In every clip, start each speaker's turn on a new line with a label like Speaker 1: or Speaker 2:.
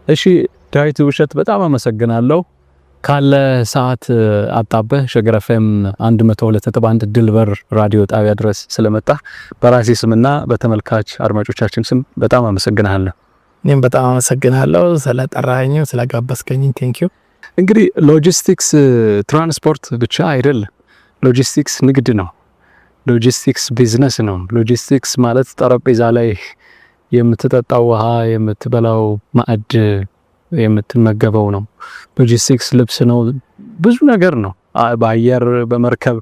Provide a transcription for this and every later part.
Speaker 1: እሺ ዳዊት ውብሸት በጣም አመሰግናለሁ። ካለ ሰዓት አጣበህ ሸገር ኤፍኤም 102.1 ድልበር ራዲዮ ጣቢያ ድረስ ስለመጣ በራሴ ስምና በተመልካች አድማጮቻችን ስም በጣም አመሰግናለሁ።
Speaker 2: እኔም በጣም አመሰግናለሁ ስለጠራኸኝ ስለጋበዝከኝ ቴንኪዩ።
Speaker 1: እንግዲህ ሎጂስቲክስ ትራንስፖርት ብቻ አይደለም። ሎጂስቲክስ ንግድ ነው። ሎጂስቲክስ ቢዝነስ ነው። ሎጂስቲክስ ማለት ጠረጴዛ ላይ የምትጠጣው ውሃ፣ የምትበላው ማዕድ፣ የምትመገበው ነው። ሎጂስቲክስ ልብስ ነው። ብዙ ነገር ነው። በአየር በመርከብ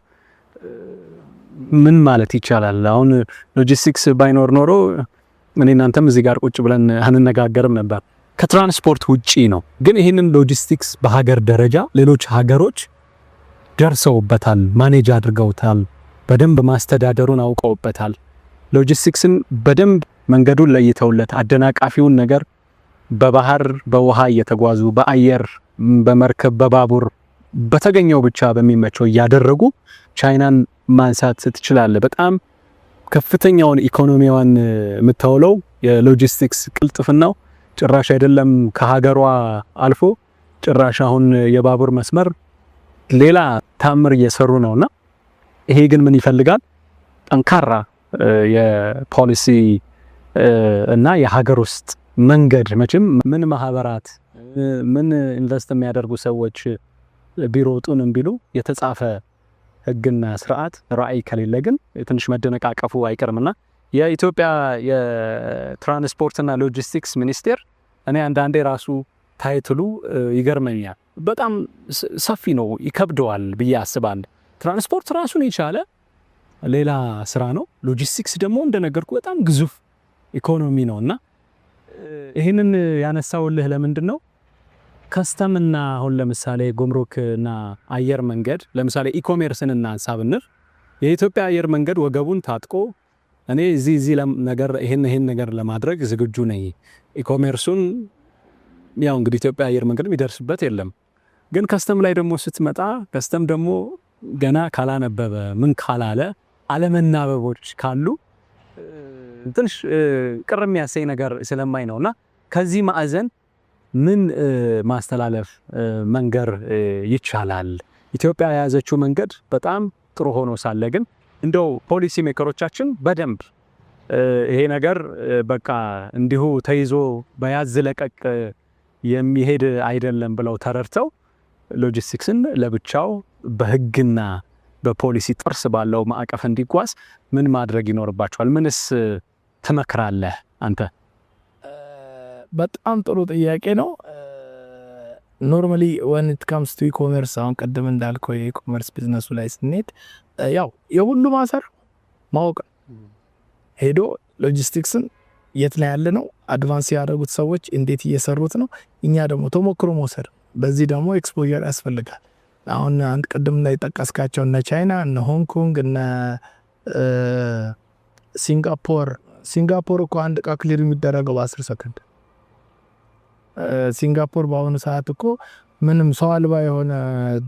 Speaker 1: ምን ማለት ይቻላል። አሁን ሎጂስቲክስ ባይኖር ኖሮ እኔ እናንተም እዚህ ጋር ቁጭ ብለን አንነጋገርም ነበር። ከትራንስፖርት ውጪ ነው። ግን ይህንን ሎጂስቲክስ በሀገር ደረጃ ሌሎች ሀገሮች ደርሰውበታል፣ ማኔጅ አድርገውታል፣ በደንብ ማስተዳደሩን አውቀውበታል። ሎጂስቲክስን በደንብ መንገዱን ለይተውለት አደናቃፊውን ነገር በባህር በውሃ እየተጓዙ በአየር በመርከብ በባቡር በተገኘው ብቻ በሚመቸው እያደረጉ ቻይናን ማንሳት ትችላለ። በጣም ከፍተኛውን ኢኮኖሚዋን የምታውለው የሎጂስቲክስ ቅልጥፍናው ጭራሽ አይደለም ከሀገሯ አልፎ ጭራሽ አሁን የባቡር መስመር ሌላ ታምር እየሰሩ ነውና ይሄ ግን ምን ይፈልጋል? ጠንካራ የፖሊሲ እና የሀገር ውስጥ መንገድ መቼም ምን ማህበራት ምን ኢንቨስት የሚያደርጉ ሰዎች ቢሮጡንም ቢሉ የተጻፈ ህግና ስርዓት ራዕይ ከሌለ ግን ትንሽ መደነቃቀፉ አይቀርምና የኢትዮጵያ የትራንስፖርትና ሎጂስቲክስ ሚኒስቴር እኔ አንዳንዴ ራሱ ታይትሉ ይገርመኛል። በጣም ሰፊ ነው፣ ይከብደዋል ብዬ አስባለሁ። ትራንስፖርት ራሱን የቻለ ሌላ ስራ ነው። ሎጂስቲክስ ደግሞ እንደነገርኩ በጣም ግዙፍ ኢኮኖሚ ነውና ይሄንን ያነሳውልህ ለምንድን ነው? ከስተምና አሁን ለምሳሌ ጉምሩክና አየር መንገድ ለምሳሌ ኢኮሜርስን እናንሳ ብንል የኢትዮጵያ አየር መንገድ ወገቡን ታጥቆ እኔ እዚህ ነገር ይሄን ነገር ለማድረግ ዝግጁ ነኝ። ኢኮሜርሱን ያው እንግዲህ ኢትዮጵያ አየር መንገድ የሚደርስበት የለም። ግን ከስተም ላይ ደግሞ ስትመጣ ከስተም ደግሞ ገና ካላነበበ ምን ካላለ አለመናበቦች ካሉ ትንሽ ቅር የሚያሰኝ ነገር ስለማይ ነውና ከዚህ ማዕዘን ምን ማስተላለፍ መንገር ይቻላል? ኢትዮጵያ የያዘችው መንገድ በጣም ጥሩ ሆኖ ሳለ ግን እንደው ፖሊሲ ሜከሮቻችን በደንብ ይሄ ነገር በቃ እንዲሁ ተይዞ በያዝ ለቀቅ የሚሄድ አይደለም ብለው ተረድተው ሎጂስቲክስን ለብቻው በህግና በፖሊሲ ጥርስ ባለው ማዕቀፍ እንዲጓዝ ምን ማድረግ ይኖርባቸዋል? ምንስ ትመክራለህ አንተ?
Speaker 2: በጣም ጥሩ ጥያቄ ነው። ኖርማሊ when it comes to e-commerce አሁን ቀደም እንዳልከው የኢኮመርስ ቢዝነሱ ላይ ስንሄድ ያው የሁሉ ማሰር ማወቅ ሄዶ ሎጂስቲክስን የት ላይ ያለ ነው፣ አድቫንስ ያደረጉት ሰዎች እንዴት እየሰሩት ነው፣ እኛ ደግሞ ተሞክሮ መውሰድ። በዚህ ደግሞ ኤክስፖዠር ያስፈልጋል። አሁን አንድ ቀደም ላይ ጠቀስካቸው እነ ቻይና እነ ሆንግ ኮንግ እነ ሲንጋፖር እኮ አንድ ዕቃ ክሊር የሚደረገው በ10 ሰከንድ። ሲንጋፖር በአሁኑ ሰዓት እኮ ምንም ሰው አልባ የሆነ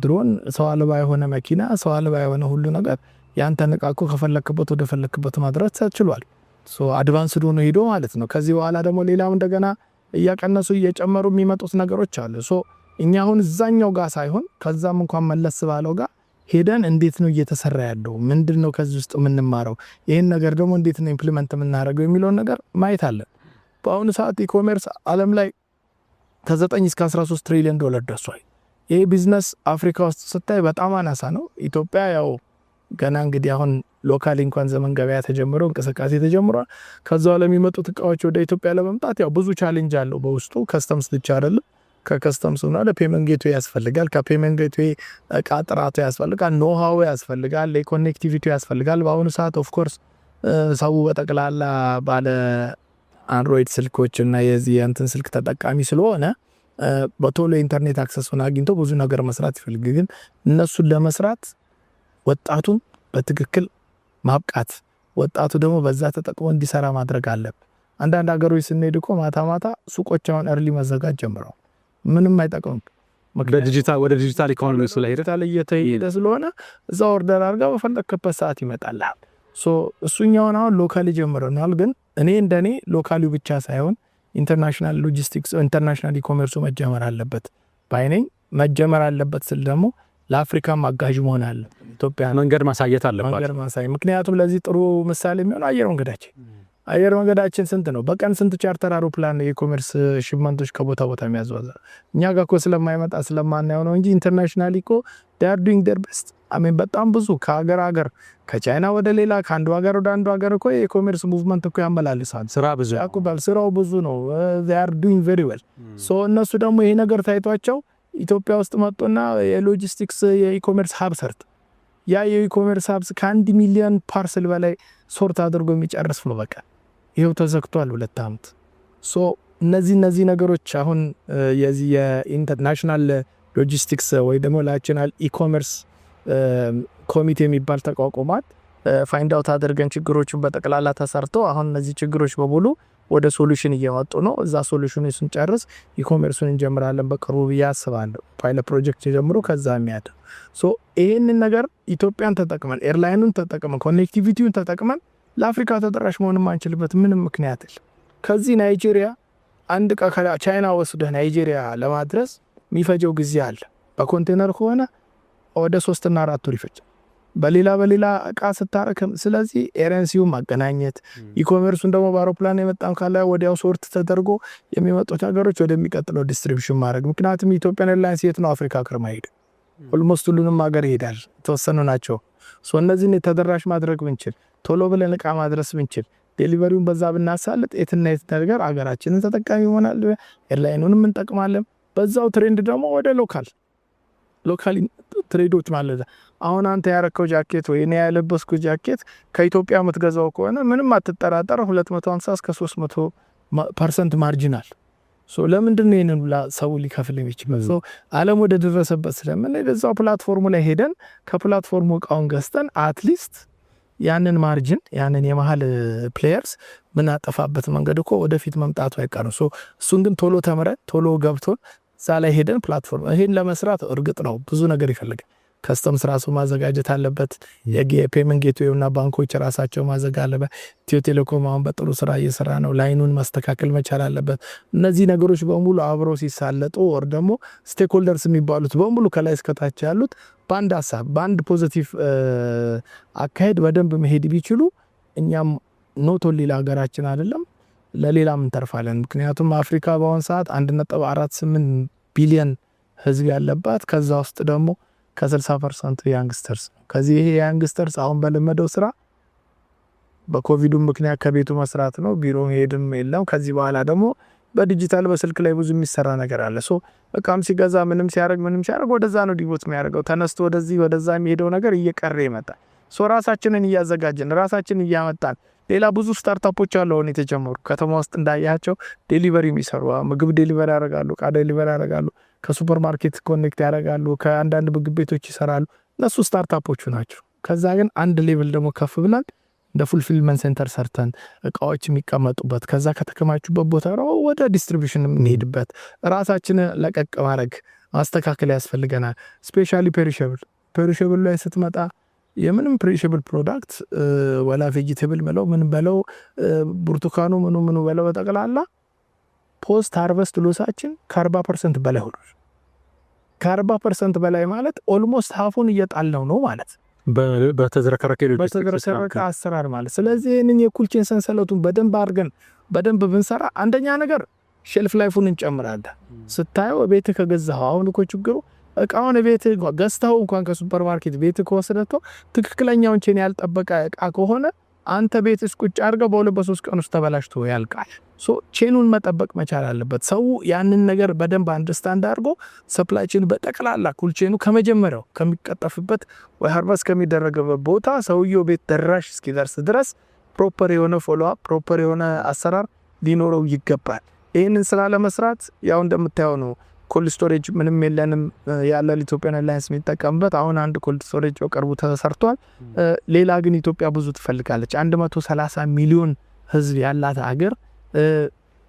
Speaker 2: ድሮን፣ ሰው አልባ የሆነ መኪና፣ ሰው አልባ የሆነ ሁሉ ነገር ያንተን ዕቃ እኮ ከፈለክበት ወደ ፈለክበት ማድረስ ተችሏል። ሶ አድቫንስድ ሆኖ ሄዶ ማለት ነው። ከዚህ በኋላ ደግሞ ሌላው እንደገና እያቀነሱ እየጨመሩ የሚመጡት ነገሮች አሉ። ሶ እኛ አሁን እዛኛው ጋር ሳይሆን ከዛም እንኳን መለስ ባለው ጋር ሄደን እንዴት ነው እየተሰራ ያለው፣ ምንድነው ከዚህ ውስጥ የምንማረው፣ ይሄን ነገር ደግሞ እንዴት ነው ኢምፕሊመንት የምናደርገው የሚለውን ነገር ማየት አለ። በአሁኑ ሰዓት ኢኮሜርስ ዓለም ላይ ከ9 እስከ 13 ትሪሊዮን ዶላር ደርሷል። ይሄ ቢዝነስ አፍሪካ ውስጥ ስታይ በጣም አናሳ ነው። ኢትዮጵያ ያው ገና እንግዲህ አሁን ሎካሊ እንኳን ዘመን ገበያ ተጀምሮ እንቅስቃሴ ተጀምሯል። ከዛው ለሚመጡት እቃዎች ወደ ኢትዮጵያ ለመምጣት ያው ብዙ ቻሌንጅ አለው በውስጡ። ከስተምስ ብቻ አይደለም፣ ከከስተምስ እና ለፔመንት ጌትዌይ ያስፈልጋል፣ ከፔመንት ጌትዌይ እቃ ጥራቱ ያስፈልጋል፣ ኖሃው ያስፈልጋል፣ ለኮኔክቲቪቲ ያስፈልጋል። በአሁኑ ሰዓት ኦፍ ኮርስ ሰው በጠቅላላ ባለ አንድሮይድ ስልኮች እና የዚህ እንትን ስልክ ተጠቃሚ ስለሆነ በቶሎ ኢንተርኔት አክሰሱን አግኝቶ ብዙ ነገር መስራት ይፈልግ። ግን እነሱን ለመስራት ወጣቱን በትክክል ማብቃት፣ ወጣቱ ደግሞ በዛ ተጠቅሞ እንዲሰራ ማድረግ አለበት። አንዳንድ ሀገሮች ስንሄድ እኮ ማታ ሱቆች አሁን እርሊ መዘጋት ጀምረው ምንም አይጠቅምም።
Speaker 1: ወደ ዲጂታል ኢኮኖሚ
Speaker 2: እየተሄደ ስለሆነ እዛ ኦርደር አድርጋ በፈለክበት ሰዓት ይመጣልሃል። እሱኛውን አሁን ሎካሊ ጀምረናል። ግን እኔ እንደኔ ሎካሊ ብቻ ሳይሆን ኢንተርናሽናል ሎጂስቲክስ ኢንተርናሽናል ኢኮሜርሱ መጀመር አለበት ባይነኝ። መጀመር አለበት ስል ደግሞ ለአፍሪካ ማጋዥ መሆን አለ። ኢትዮጵያ
Speaker 1: መንገድ ማሳየት አለባት።
Speaker 2: መንገድ ማሳየት ምክንያቱም ለዚህ ጥሩ ምሳሌ የሚሆን አየር መንገዳችን ስንት ነው? በቀን ስንት ቻርተር አውሮፕላን የኢኮሜርስ ሽፕመንቶች ከቦታ ቦታ የሚያዘዋዛ እኛ ጋር እኮ ስለማይመጣ ስለማናየው ነው እንጂ ኢንተርናሽናል እኮ they are doing their best። አሜን በጣም ብዙ ከሀገር ከቻይና ወደ ሌላ ከአንዱ ሀገር ወደ አንዱ ሀገር እኮ የኢኮሜርስ ሙቭመንት እኮ ያመላልሳል። ስራው ብዙ ነው። they are doing very well። ሶ እነሱ ደግሞ ይሄ ነገር ታይቷቸው ኢትዮጵያ ውስጥ መጡና የሎጂስቲክስ የኢኮሜርስ ሀብ ሰርት ያ የኢኮሜርስ ሀብስ ከ1 ሚሊዮን ፓርሰል በላይ ሶርት አድርጎ የሚጨርስ ነው። በቃ ይሄው ተዘግቷል 2 አመት። ሶ እነዚህ ነገሮች አሁን የዚህ የኢንተርናሽናል ሎጂስቲክስ ወይ ደግሞ ናሽናል ኢኮሜርስ ኮሚቴ የሚባል ተቋቁሟል። ፋይንድ አውት አድርገን ችግሮችን በጠቅላላ ተሰርቶ አሁን እነዚህ ችግሮች በሙሉ ወደ ሶሉሽን እየወጡ ነው። እዛ ሶሉሽን ስንጨርስ ኢኮሜርሱን እንጀምራለን በቅርቡ ብዬ አስባለሁ። ፓይለት ፕሮጀክት ጀምሮ ከዛ የሚያድ ሶ ይሄንን ነገር ኢትዮጵያን ተጠቅመን ኤርላይኑን ተጠቅመን ኮኔክቲቪቲውን ተጠቅመን ለአፍሪካ ተደራሽ መሆን ማንችልበት ምንም ምክንያት የለም። ከዚህ ናይጄሪያ አንድ ዕቃ ከቻይና ወስደህ ናይጄሪያ ለማድረስ የሚፈጀው ጊዜ አለ። በኮንቴነር ከሆነ ወደ 3 እና 4 ወር ይፈጃል። በሌላ ዕቃ ስታረከም ስለዚህ ኤረንሲው ማገናኘት ኢኮሜርሱን ደግሞ በአውሮፕላን የመጣም ካለ ወዲያው ሶርት ተደርጎ የሚመጡት ነገሮች ወደሚቀጥለው ዲስትሪቢዩሽን ማድረግ። ምክንያቱም ኢትዮጵያን ኤርላይንስ የት ነው አፍሪካ ክርማ ሄደ ኦልሞስት ሁሉንም ሀገር ይሄዳል። ተወሰኑ ናቸው። ሶ እነዚህን ተደራሽ ማድረግ ብንችል ቶሎ ብለን ዕቃ ማድረስ ብንችል ዴሊቨሪውን በዛ ብናሳልጥ የትና የት ነገር አገራችንን ተጠቃሚ ይሆናል። ኤርላይኑንም እንጠቅማለን። በዛው ትሬንድ ደግሞ ወደ ሎካል ትሬዶች ማለት አሁን አንተ ያረከው ጃኬት ወይ እኔ ያለበስኩ ጃኬት ከኢትዮጵያ የምትገዛው ከሆነ ምንም አትጠራጠር 250 እስከ 300% ማርጂናል። ሶ ለምንድን ነው ይሄንን ሰው ሊከፍል የሚችለው? ሶ ዓለም ወደ ደረሰበት ስለምን ለዛው ፕላትፎርሙ ላይ ሄደን ከፕላትፎርሙ እቃውን ገዝተን አትሊስት ያንን ማርጂን ያንን የመሃል ፕሌየርስ ምን አጠፋበት መንገድ እኮ ወደፊት መምጣቱ አይቀርም። ሶ እሱን ግን ቶሎ ተምረን ቶሎ ገብቶን እዛ ላይ ሄደን ፕላትፎርም ይሄን ለመስራት እርግጥ ነው ብዙ ነገር ይፈልጋል። ከስተምስ ራሱ ማዘጋጀት አለበት። የፔመንት ጌትዌይና ባንኮች ራሳቸው ማዘጋጀት አለበት። ኢትዮ ቴሌኮም አሁን በጥሩ ስራ እየሰራ ነው። ላይኑን ማስተካከል መቻል አለበት። እነዚህ ነገሮች በሙሉ አብረው ሲሳለጡ ወር ደግሞ ስቴክሆልደርስ የሚባሉት በሙሉ ከላይ እስከታች ያሉት በአንድ ሀሳብ በአንድ ፖዚቲቭ አካሄድ በደንብ መሄድ ቢችሉ እኛም ኖት ኦንሊ ለሀገራችን አይደለም ለሌላም እንተርፋለን። ምክንያቱም አፍሪካ በአሁን ሰዓት 1.48 ቢሊዮን ህዝብ ያለባት ከዛ ውስጥ ደግሞ ከ60% ያንግስተርስ ነው። ከዚህ ይሄ ያንግስተርስ አሁን በለመደው ስራ በኮቪዱ ምክንያት ከቤቱ መስራት ነው። ቢሮ ሄድም የለም። ከዚህ በኋላ ደግሞ በዲጂታል በስልክ ላይ ብዙ የሚሰራ ነገር አለ። ሶ እቃም ሲገዛ ምንም ሲያደርግ ወደዛ ነው ዲቮት የሚያደርገው። ተነስቶ ወደዛ የሚሄደው ነገር እየቀረ ይመጣል። ሶ ራሳችንን እያዘጋጀን ራሳችንን እያመጣን ሌላ ብዙ ስታርታፖች አሉ አሁን የተጀመሩ ከተማ ውስጥ እንዳያቸው ዴሊቨሪ የሚሰሩ ምግብ ዴሊቨሪ ያደርጋሉ፣ ዕቃ ዴሊቨሪ ያደርጋሉ፣ ከሱፐር ማርኬት ኮኔክት ያደርጋሉ፣ ከአንዳንድ ምግብ ቤቶች ይሰራሉ። እነሱ ስታርታፖቹ ናቸው። ከዛ ግን አንድ ሌቭል ደግሞ ከፍ ብለን እንደ ፉልፊልመንት ሴንተር ሰርተን እቃዎች የሚቀመጡበት ከዛ ከተከማቹበት ቦታ ነው ወደ ዲስትሪቢዩሽን የምንሄድበት ራሳችንን ለቀቅ ማድረግ ማስተካከል ያስፈልገናል። ስፔሻሊ ፔሪሸብል ላይ ስትመጣ የምንም ፔሪሸብል ፕሮዳክት ወላ ቬጂቴብል በለው ምን በለው ብርቱካኑ ምኑ በለው በጠቅላላ ፖስት ሃርቨስት ሎሳችን ከ40% በላይ ሆኗል። ከ40% በላይ ማለት ኦልሞስት ሃፉን እየጣልነው ነው ማለት በተዝረከረከ አሰራር ማለት። ስለዚህ ይህንን የኩልቼን ሰንሰለቱን በደንብ ብንሰራ አንደኛ ነገር ሼልፍ ላይፉን እንጨምራለን። ስታየው ቤት ከገዛኸው አሁን እኮ ችግሩ እቃውን ቤት ገዝተው እንኳን ከሱፐር ማርኬት ቤት ከወሰደተው ትክክለኛውን ቼን ያልጠበቀ እቃ ከሆነ አንተ ቤት ቁጭ አድርገው በ2-3 ቀን ውስጥ ተበላሽቶ ያልቃል። ሶ ቼኑን መጠበቅ መቻል አለበት። ሰው ያንን ነገር በደንብ አንደርስታንድ አድርጎ ሰፕላይ ቼኑ በጠቅላላ ኩል ቼኑ ከመጀመሪያው ከሚቀጠፍበት ወይ ሃርቨስት ከሚደረግበት ቦታ ሰውየው ቤት ደራሽ እስኪደርስ ድረስ ፕሮፐር የሆነ ፎሎ አፕ ፕሮፐር የሆነ አሰራር ሊኖረው ይገባል። ይህንን ስራ ለመስራት ያው እንደምታየው ነው። ኮልድ ስቶሬጅ ምንም የለንም ያለ ኢትዮጵያን ኤርላይንስ የሚጠቀምበት አሁን አንድ ኮልድ ስቶሬጅ በቅርቡ ተሰርቷል። ሌላ ግን ኢትዮጵያ ብዙ ትፈልጋለች። 130 ሚሊዮን ህዝብ ያላት ሀገር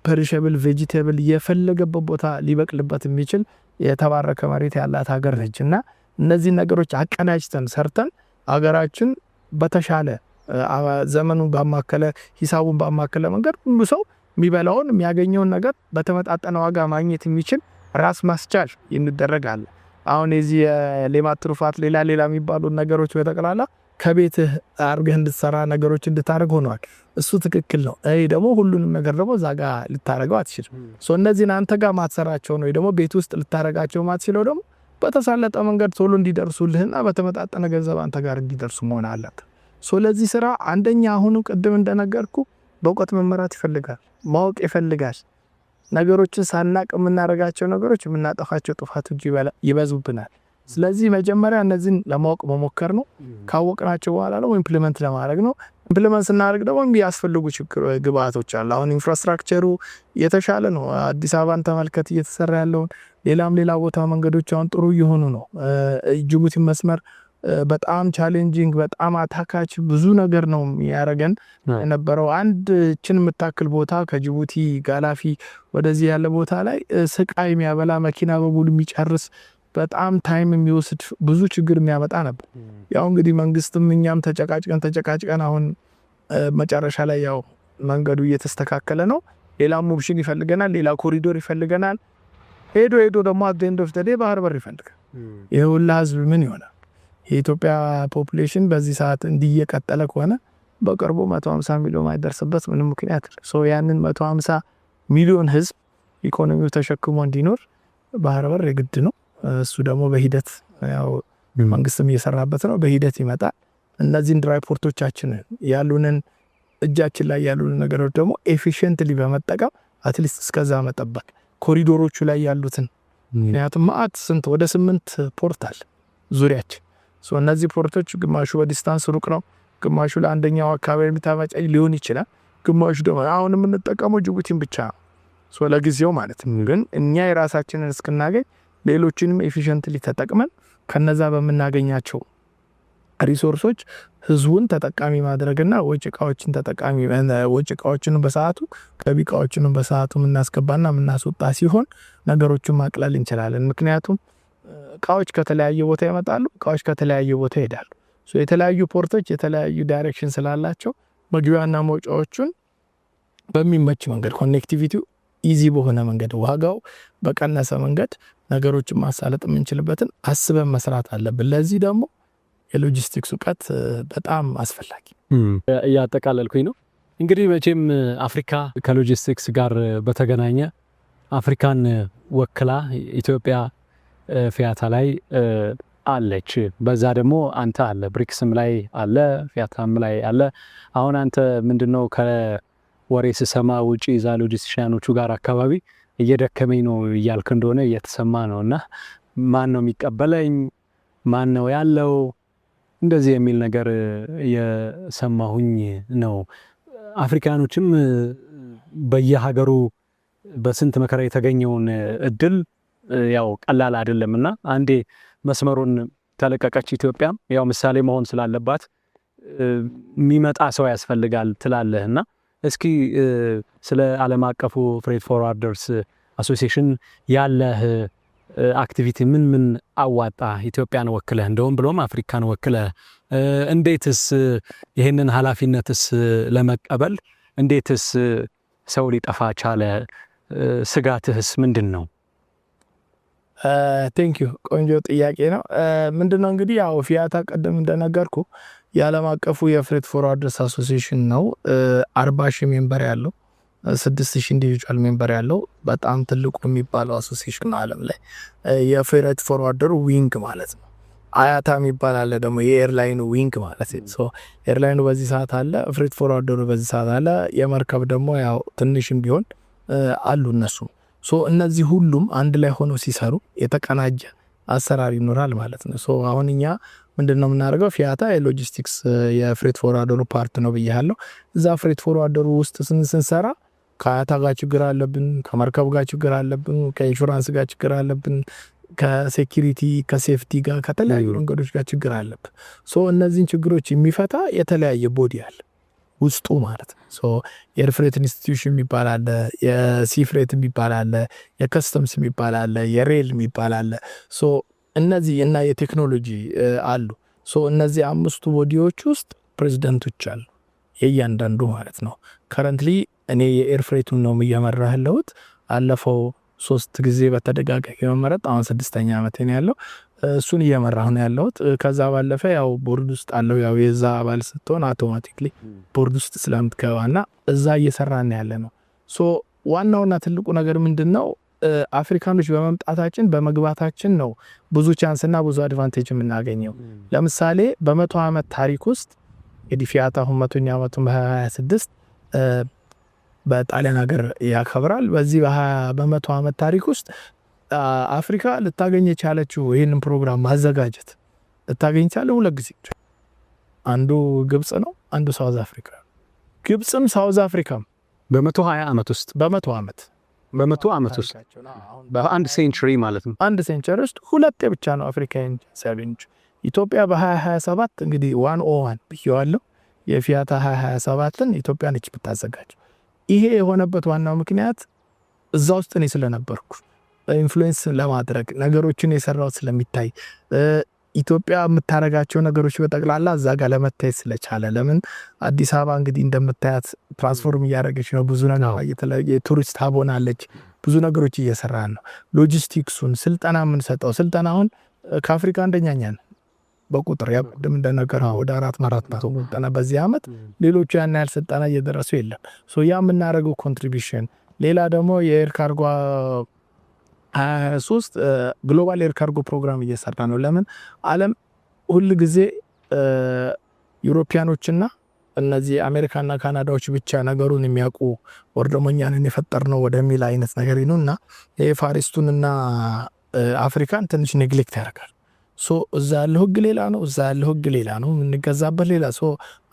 Speaker 2: ፐሪሸብል ቬጂቴብል የፈለገበት ቦታ ሊበቅልበት የሚችል የተባረከ መሬት ያላት ሀገር ነች እና እነዚህ ነገሮች አቀናጅተን ሰርተን ሀገራችን በተሻለ ዘመኑን ባማከለ ሂሳቡን ባማከለ መንገድ ሁሉ ሰው የሚበላውን የሚያገኘውን ነገር በተመጣጣነ ዋጋ ማግኘት የሚችል ራስ ማስቻል ይደረጋል። አሁን የዚህ የሌማት ትሩፋት ሌላ የሚባሉ ነገሮች በጠቅላላ ከቤትህ አርገህ እንድትሰራ ነገሮች እንድታረግ ሆነዋል። እሱ ትክክል ነው። ይሄ ደግሞ ሁሉንም ነገር ደግሞ እዛ ጋር ልታረገው አትችልም። እነዚህን አንተ ጋር ማትሰራቸው ነው ደግሞ ቤት ውስጥ ልታረጋቸው ማትችለው ደግሞ በተሳለጠ መንገድ ቶሎ እንዲደርሱልህና በተመጣጠነ ገንዘብ አንተ ጋር እንዲደርሱ መሆን አለበት። ለዚህ ስራ አንደኛ አሁንም ቅድም እንደነገርኩ በእውቀት መመራት ይፈልጋል፣ ማወቅ ይፈልጋል። ነገሮችን ሳናቅ የምናረጋቸው ነገሮች የምናጠፋቸው ጥፋቶች ይበዙብናል። ስለዚህ መጀመሪያ እነዚህን ለማወቅ መሞከር ነው። ካወቅናቸው በኋላ ደግሞ ኢምፕሊመንት ለማድረግ ነው። ኢምፕሊመንት ስናደርግ ደግሞ የሚያስፈልጉ ግብአቶች አሉ። አሁን ኢንፍራስትራክቸሩ የተሻለ ነው። አዲስ አበባን ተመልከት እየተሰራ ያለውን ሌላ ቦታ መንገዶች አሁን ጥሩ እየሆኑ ነው። ጅቡቲ መስመር በጣም ቻሌንጂንግ በጣም አታካች ብዙ ነገር ነው ያረገን የነበረው። አንድ ችን የምታክል ቦታ ከጅቡቲ ጋላፊ ወደዚህ ያለ ቦታ ላይ ስቃይ የሚያበላ መኪና በሙሉ የሚጨርስ በጣም ታይም የሚወስድ ብዙ ችግር የሚያመጣ ነበር። ያው እንግዲህ መንግስትም እኛም ተጨቃጭቀን አሁን መጨረሻ ላይ ያው መንገዱ እየተስተካከለ ነው። ሌላም ኦፕሽን ይፈልገናል፣ ሌላ ኮሪዶር ይፈልገናል። ሄዶ ደግሞ አት ኤንድ ኦፍ ዘ ዴይ ባህር በር ይፈልጋል። ይሄ ሁላ ህዝብ ምን ይሆናል? የኢትዮጵያ ፖፑሌሽን በዚህ ሰዓት እንዲየቀጠለ ከሆነ በቅርቡ 150 ሚሊዮን ማይደርስበት ምንም ምክንያት ያንን 150 ሚሊዮን ህዝብ ኢኮኖሚው ተሸክሞ እንዲኖር ባህር በር የግድ ነው። እሱ ደግሞ በሂደት ያው መንግስትም እየሰራበት ነው፣ በሂደት ይመጣል። እነዚህን ድራይ ፖርቶቻችንን ያሉንን እጃችን ላይ ያሉንን ነገሮች ደግሞ ኤፊሽንትሊ በመጠቀም አትሊስት እስከዛ መጠበቅ ኮሪዶሮቹ ላይ ያሉትን ምክንያቱም ማአት ስንት ወደ 8 ፖርት አለ ዙሪያችን። እነዚህ ፖርቶች ግማሹ በዲስታንስ ሩቅ ነው፣ ግማሹ ለአንደኛው አካባቢ የሚታመጫ ሊሆን ይችላል፣ ግማሹ ደግሞ አሁን የምንጠቀመው ጅቡቲን ብቻ ነው ለጊዜው ማለት ነው። ግን እኛ የራሳችንን እስክናገኝ ሌሎችንም ኤፊሽንትሊ ተጠቅመን ከነዛ በምናገኛቸው ሪሶርሶች ህዝቡን ተጠቃሚ ማድረግና ወጪ እቃዎችን በሰዓቱ ገቢ እቃዎችን በሰዓቱ የምናስገባና የምናስወጣ ሲሆን ነገሮችን ማቅለል እንችላለን። ምክንያቱም እቃዎች ከተለያየ ቦታ ይመጣሉ፣ እቃዎች ከተለያየ ቦታ ይሄዳሉ። የተለያዩ ፖርቶች የተለያዩ ዳይሬክሽን ስላላቸው መግቢያና መውጫዎቹን በሚመች መንገድ ኮኔክቲቪቲው ኢዚ በሆነ መንገድ ዋጋው በቀነሰ መንገድ ነገሮችን ማሳለጥ የምንችልበትን አስበን መስራት አለብን። ለዚህ ደግሞ የሎጂስቲክስ እውቀት በጣም አስፈላጊ።
Speaker 1: እያጠቃለልኩኝ ነው እንግዲህ መቼም አፍሪካ ከሎጂስቲክስ ጋር በተገናኘ አፍሪካን ወክላ ኢትዮጵያ ፊያታ ላይ አለች። በዛ ደግሞ አንተ አለ፣ ብሪክስም ላይ አለ፣ ፊያታም ላይ አለ። አሁን አንተ ምንድነው ከወሬ ስሰማ ውጪ ዛ ሎጂስቲሻኖቹ ጋር አካባቢ እየደከመኝ ነው እያልክ እንደሆነ እየተሰማ ነው። እና ማን ነው የሚቀበለኝ ማን ነው ያለው እንደዚህ የሚል ነገር የሰማሁኝ ነው። አፍሪካኖችም በየሀገሩ በስንት መከራ የተገኘውን እድል ያው ቀላል አይደለምና አንዴ መስመሩን ተለቀቀች ኢትዮጵያ ያው ምሳሌ መሆን ስላለባት የሚመጣ ሰው ያስፈልጋል ትላለህና እስኪ ስለ ዓለም አቀፉ ፍሬት ፎርዋርደርስ አሶሲዬሽን ያለህ አክቲቪቲ ምን አዋጣ ኢትዮጵያን ወክለህ እንደውም ብሎም አፍሪካን ወክለህ እንዴትስ ይሄንን ኃላፊነትስ ለመቀበል እንዴትስ ሰው ሊጠፋ ቻለ? ስጋትህስ ምንድን ነው?
Speaker 2: ቴንክ ዩ ቆንጆ ጥያቄ ነው። ምንድነው እንግዲህ ያው ፊያታ ቀደም እንደነገርኩ የዓለም አቀፉ የፍሬት ፎርዋርደርስ አሶሲዬሽን ነው። 40,000 ሜምበር ያለው 6,000 ኢንዲቪጁዋል ሜምበር ያለው በጣም ትልቁ የሚባለው አሶሲዬሽን ዓለም ላይ የፍሬት ፎርዋርደሩ ዊንግ ማለት ነው። አያታ የሚባል አለ ደግሞ የኤርላይኑ ዊንግ ማለት ነው። ኤርላይኑ በዚህ ሰዓት አለ፣ ፍሬት ፎርዋርደሩ በዚህ ሰዓት አለ። የመርከብ ደግሞ ያው ትንሽም ቢሆን አሉ እነሱ። እነዚህ ሁሉም አንድ ላይ ሆነው ሲሰሩ የተቀናጀ አሰራር ይኖራል ማለት ነው። አሁን እኛ ምንድነው የምናደርገው? ፊያታ የሎጂስቲክስ የፍሬት ፎርዋርደሩ ፓርት ነው ብያለሁ። እዛ ፍሬት ፎርዋርደሩ ውስጥ ስንሰራ ከአያታ ጋር ችግር አለብን፣ ከመርከብ ጋር ችግር አለብን፣ ከኢንሹራንስ ጋር ችግር አለብን፣ ከሴኪሪቲ ከሴፍቲ ጋር ከተለያዩ መንገዶች ጋር ችግር አለብን። እነዚህን ችግሮች የሚፈታ የተለያየ ቦዲ አለ ውስጡ ማለት ነው። የኤርፍሬት ኢንስቲትዩሽን የሚባል አለ፣ የሲፍሬት የሚባል አለ፣ የከስተምስ የሚባል አለ፣ የሬል የሚባል አለ። እነዚህ እና የቴክኖሎጂ አሉ። እነዚህ 5ቱ ቦዲዎች ውስጥ ፕሬዚደንቶች አሉ የእያንዳንዱ ማለት ነው። ከረንትሊ እኔ የኤር ፍሬቱን ነው እየመራሁ ያለሁት። አለፈው 3 ጊዜ በተደጋጋሚ መመረጥ አሁን 6ኛ ዓመቴ ነው ያለው። እሱን እየመራሁ ነው ያለሁት። ከዛ ባለፈ ያው ቦርድ ውስጥ አለው ያው የዛ አባል ስትሆን አውቶማቲክሊ ቦርድ ውስጥ ስለምትገባና እዛ እየሰራን ያለ ነው። ሶ ዋናውና ትልቁ ነገር ምንድነው አፍሪካኖች በመምጣታችን በመግባታችን ነው ብዙ ቻንስና ብዙ አድቫንቴጅ የምናገኘው። ለምሳሌ በ100 ዓመት ታሪክ ውስጥ እንግዲህ ፊያት አሁን 100ኛ ዓመቱን በ26 በጣሊያን ሀገር ያከብራል። በዚህ በ100 ዓመት ታሪክ ውስጥ አፍሪካ ልታገኝ የቻለችው ይህንን ፕሮግራም ማዘጋጀት ልታገኝ ቻለ 2 ጊዜ። አንዱ ግብጽ ነው፣ አንዱ ሳውዝ አፍሪካ። ግብጽም ሳውዝ አፍሪካም
Speaker 1: በ120 ዓመት ውስጥ በ100 ዓመት ውስጥ በአንድ ሴንቸሪ ማለት ነው።
Speaker 2: አንድ ሴንቸሪ ውስጥ 2 ብቻ ነው አፍሪካን ሲያገኙ። ኢትዮጵያ በ2027 እንግዲህ 101 ብየዋለሁ። የፊያታ 2027ን ኢትዮጵያ ነች ብታዘጋጅ። ይሄ የሆነበት ዋናው ምክንያት እዛ ውስጥ እኔ ስለነበርኩ ኢንፍሉዌንስ ለማድረግ ነገሮችን የሰራው ስለሚታይ ኢትዮጵያ የምታረጋቸው ነገሮች በጠቅላላ እዛ ጋር ለመታየት ስለቻለ። ለምን አዲስ አበባ እንግዲህ እንደምታያት ትራንስፎርም እያደረገች ነው። ብዙ ነገር የተለየ ቱሪስት ሀብ ሆናለች። ብዙ ነገሮች እየሰራን ነው። ሎጂስቲክሱን ስልጠና የምንሰጠው ስልጠና አሁን ከአፍሪካ አንደኛ ነን በቁጥር ያቀደም እንደነገር ወደ 400 ስልጠና በዚህ ዓመት ሌሎቹ ያን ያህል ስልጠና እየደረሱ የለም። ሶ ያ የምናደርገው ኮንትሪቢዩሽን። ሌላ ደግሞ የኤር ካርጎ 23 ግሎባል ኤር ካርጎ ፕሮግራም እየሰራ ነው። ለምን ዓለም ሁል ጊዜ ዩሮፒያኖችና እነዚህ አሜሪካና ካናዳዎች ብቻ ነገሩን የሚያውቁ ወርደሞኛንን የፈጠርነው ወደሚል አይነት ነገር ነውና የፋሪስቱንና አፍሪካን ትንሽ ኔግሌክት ያደርጋል። ሶ እዛ ያለው ህግ ሌላ ነው፣ እዛ ያለው ህግ ሌላ ነው፣ የምንገዛበት ሌላ። ሶ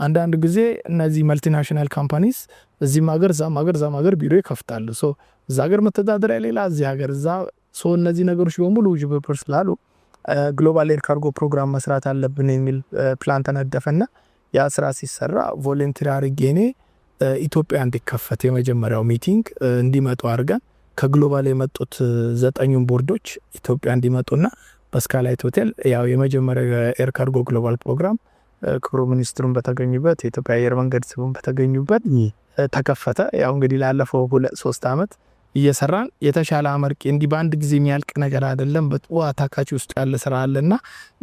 Speaker 2: አንዳንድ ጊዜ እነዚህ መልቲናሽናል ካምፓኒስ እዚህም ሀገር እዛም ሀገር ቢሮ ይከፍታሉ። ሶ እዛ ሀገር መተዳደሪያ ሌላ፣ እዚህ ሀገር እዛ። ሶ እነዚህ ነገሮች በሙሉ ጅብር ስላሉ ግሎባል ኤር ካርጎ ፕሮግራም መስራት አለብን የሚል ፕላን ተነደፈና ያ ስራ ሲሰራ ቮለንተሪ አድርጌ እኔ ኢትዮጵያ እንዲከፈት የመጀመሪያው ሚቲንግ እንዲመጡ አድርገን ከግሎባል የመጡት 9ኙም ቦርዶች ኢትዮጵያ እንዲመጡና በስካይላይት ሆቴል ያው የመጀመሪያው ኤር ካርጎ ግሎባል ፕሮግራም ክቡር ሚኒስትሩን በተገኙበት የኢትዮጵያ አየር መንገድ ስቡን በተገኙበት ተከፈተ። ያው እንግዲህ ላለፈው 2-3 ዓመት እየሰራን የተሻለ አመርቂ እንዲህ በአንድ ጊዜ የሚያልቅ ነገር አይደለም። በጥዋ አታካች ውስጥ ያለ ስራ አለና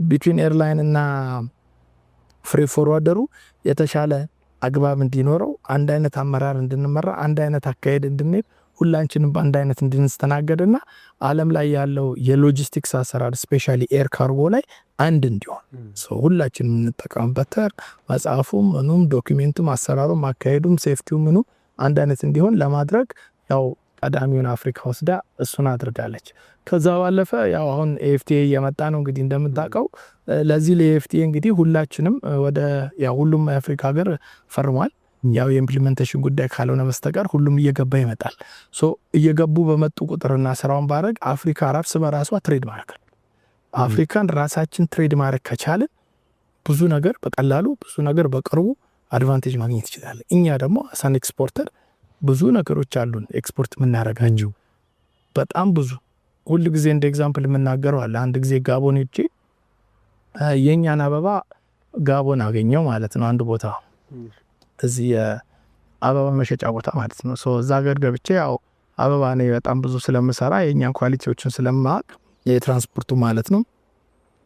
Speaker 2: ቢትዊን ኤርላይን እና ፍሪ ፎርዋርደሩ የተሻለ አግባብ እንዲኖረው አንድ አይነት አመራር እንድንመራ አንድ አይነት አካሄድ እንድንሄድ ሁላችንም በአንድ አይነት እንድንስተናገድና ዓለም ላይ ያለው የሎጂስቲክስ አሰራር ስፔሻሊ ኤር ካርጎ ላይ አንድ እንዲሆን ሁላችንም እንጠቀምበት መጽሐፉም ምኑም ዶክሜንቱም አሰራሩም አካሄዱም ሴፍቲውም ምኑ አንድ አይነት እንዲሆን ለማድረግ ያው ቀዳሚውን አፍሪካ ወስዳ እሱን አድርጋለች። ከዛ ባለፈ ያው አሁን ኤፍቲኤ እየመጣ ነው እንግዲህ እንደምታውቀው። ለዚህ ለኤፍቲኤ እንግዲህ ሁላችንም ወደ ያው ሁሉም የአፍሪካ ሀገር ፈርሟል። ያው የኢምፕሊሜንቴሽን ጉዳይ ካልሆነ በስተቀር ሁሉም እየገባ ይመጣል። ሶ እየገቡ በመጡ ቁጥርና ስራውን ባረግ አፍሪካ ራስ በራሷ ትሬድ ማድረግ አፍሪካን ራሳችን ትሬድ ማድረግ ከቻልን ብዙ ነገር በቀላሉ ብዙ ነገር በቅርቡ አድቫንቴጅ ማግኘት ይችላል። እኛ ደግሞ አሳን ኤክስፖርተር ብዙ ነገሮች አሉን ኤክስፖርት የምናደርጋቸው በጣም ብዙ። ሁሉ ጊዜ እንደ ኤግዛምፕል የምናገረው አለ። አንድ ጊዜ ጋቦን ሄጄ የኛን አበባ ጋቦን አገኘው ማለት ነው። አንድ ቦታ እዚህ አበባ መሸጫ ቦታ ማለት ነው። ሶ እዛ ሀገር ገብቼ ያው አበባ ነው በጣም ብዙ ስለምሰራ የኛን ኳሊቲዎችን ስለማቅ የትራንስፖርቱ ማለት ነው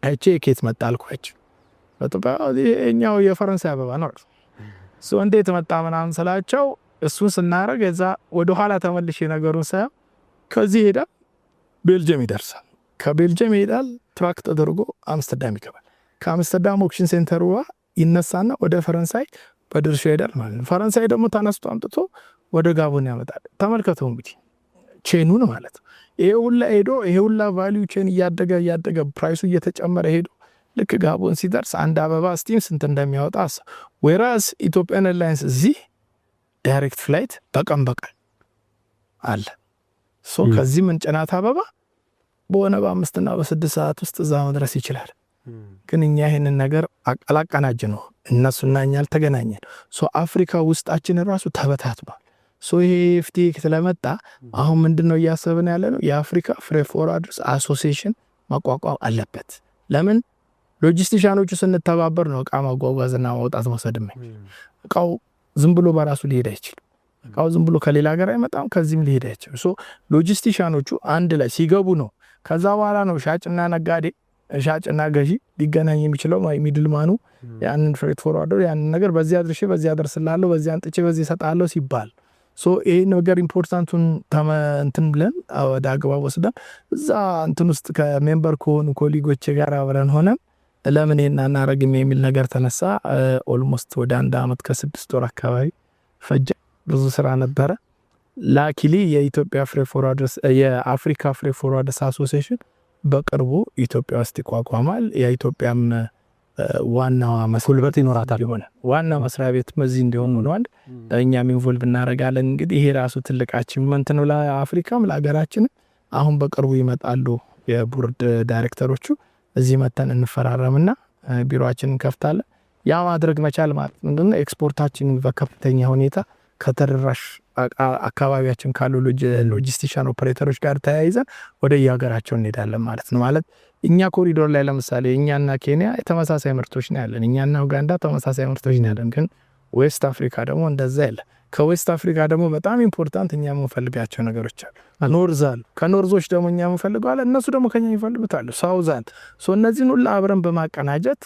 Speaker 2: አይቼ ኬት መጣ አልኳቸው። የኛው የፈረንሳይ አበባ ነው። ሶ እንዴት መጣ ምናምን ስላቸው እሱን ስናረግ እዛ ወደ ኋላ ተመልሼ ነገሩን ሳይሆን ከዚህ ሄዳል ቤልጅየም ይደርሳል፣ ከቤልጅየም ይሄዳል ትራክ ተደርጎ አምስተርዳም ይገባል፣ ከአምስተርዳም ኦክሽን ሴንተሩ ይነሳና ወደ ፈረንሳይ በድርሻ ይሄዳል ማለት ነው። ፈረንሳይ ደግሞ ተነስቶ አምጥቶ ወደ ጋቦን ያመጣል። ተመልከቱ እንግዲህ ቼኑን ማለት ነው። ይሄ ሁላ ሄዶ ይሄ ሁላ ቫልዩ ቼን እያደገ ፕራይሱ እየተጨመረ ሄዶ ልክ ጋቦን ሲደርስ አንድ አበባ ስቲም ስንት እንደሚያወጣ ወይራስ ኢትዮጵያን ኤርላይንስ እዚህ ዳይሬክት ፍላይት በቀን አለ። ሶ ከዚህ ምንጭናት አበባ በሆነ በ5 እና በ6 ሰዓት ውስጥ እዛ መድረስ ይችላል። ግን እኛ ይሄንን ነገር አቀላቀናጅ ነው እነሱና እኛ አልተገናኘን። ሶ አፍሪካ ውስጣችን ራሱ ተበታትቷል። ሶ ይሄ ኤፍቲኤ ስለመጣ አሁን ምንድነው እያሰብን ያለ ነው የአፍሪካ ፍሬት ፎርዋርደርስ አሶሲዬሽን ማቋቋም አለበት። ለምን ሎጂስቲሻኖቹ ስንተባበር ነው እቃ ማጓጓዝና ማውጣት መውሰድ። እቃው ዝም ብሎ በራሱ ሊሄድ አይችልም። እቃው ዝም ብሎ ከሌላ ሀገር አይመጣም፣ ከዚህም ሊሄድ አይችልም። ሶ ሎጂስቲሻኖቹ አንድ ላይ ሲገቡ ነው ከዛ በኋላ ነው ሻጭና ነጋዴ ሻጭና ገዢ ሊገናኝ የሚችለው። ሚድልማኑ ያንን ፍሬት ፎርዋርደር ያንን ነገር በዚህ አድርሼ በዚህ አደርስላለሁ በዚህ አንጥቼ በዚህ ሰጣለሁ ሲባል ይሄ ነገር ኢምፖርታንቱን እንትን ብለን ወደ አግባብ ወስደን እዛ እንትን ውስጥ ከሜምበር ከሆኑ ኮሊጎች ጋር አብረን ሆነን ለምን ይሄን አናረግም የሚል ነገር ተነሳ። ኦልሞስት ወደ 1 አመት ከ6 ወር አካባቢ ፈጀ። ብዙ ስራ ነበረ። ላኪሊ የኢትዮጵያ ፍሬት ፎርዋርደርስ የአፍሪካ ፍሬት ፎርዋርደርስ አሶሲዬሽን በቅርቡ ኢትዮጵያ ውስጥ ይቋቋማል። የኢትዮጵያም ዋናው ጉልበት ይኖራታል ይሆናል። ዋናው መስሪያ ቤት እዚህ እንዲሆን ሆኗል። እኛም ኢንቮልቭ እናደርጋለን። እንግዲህ ይሄ ራሱ ትልቅ አቺቭመንት ነው ለአፍሪካም ለሀገራችን። አሁን በቅርቡ ይመጣሉ የቦርድ ዳይሬክተሮቹ። እዚህ መተን እንፈራረምና ቢሮአችንን እንከፍታለን። ያ ማድረግ መቻል ማለት ምንድነው ኤክስፖርታችንን በከፍተኛ ሁኔታ ከተደራሽ አካባቢያችን ካሉ ሎጂስቲሻን ኦፕሬተሮች ጋር ተያይዘን ወደ የሀገራቸው እንሄዳለን ማለት ነው። ማለት እኛ ኮሪዶር ላይ ለምሳሌ እኛና ኬንያ ተመሳሳይ ምርቶች ነው ያለን፣ እኛና ኡጋንዳ ተመሳሳይ ምርቶች ነው ያለን። ግን ዌስት አፍሪካ ደግሞ እንደዛ ያለ። ከዌስት አፍሪካ ደግሞ በጣም ኢምፖርታንት እኛ የምንፈልጋቸው ነገሮች አሉ። ኖርዝ አሉ። ከኖርዞች ደግሞ እኛ የምንፈልገው አለ፣ እነሱ ደግሞ ከኛ የሚፈልጉት አሉ። ሳውዛን እነዚህን ሁሉ አብረን በማቀናጀት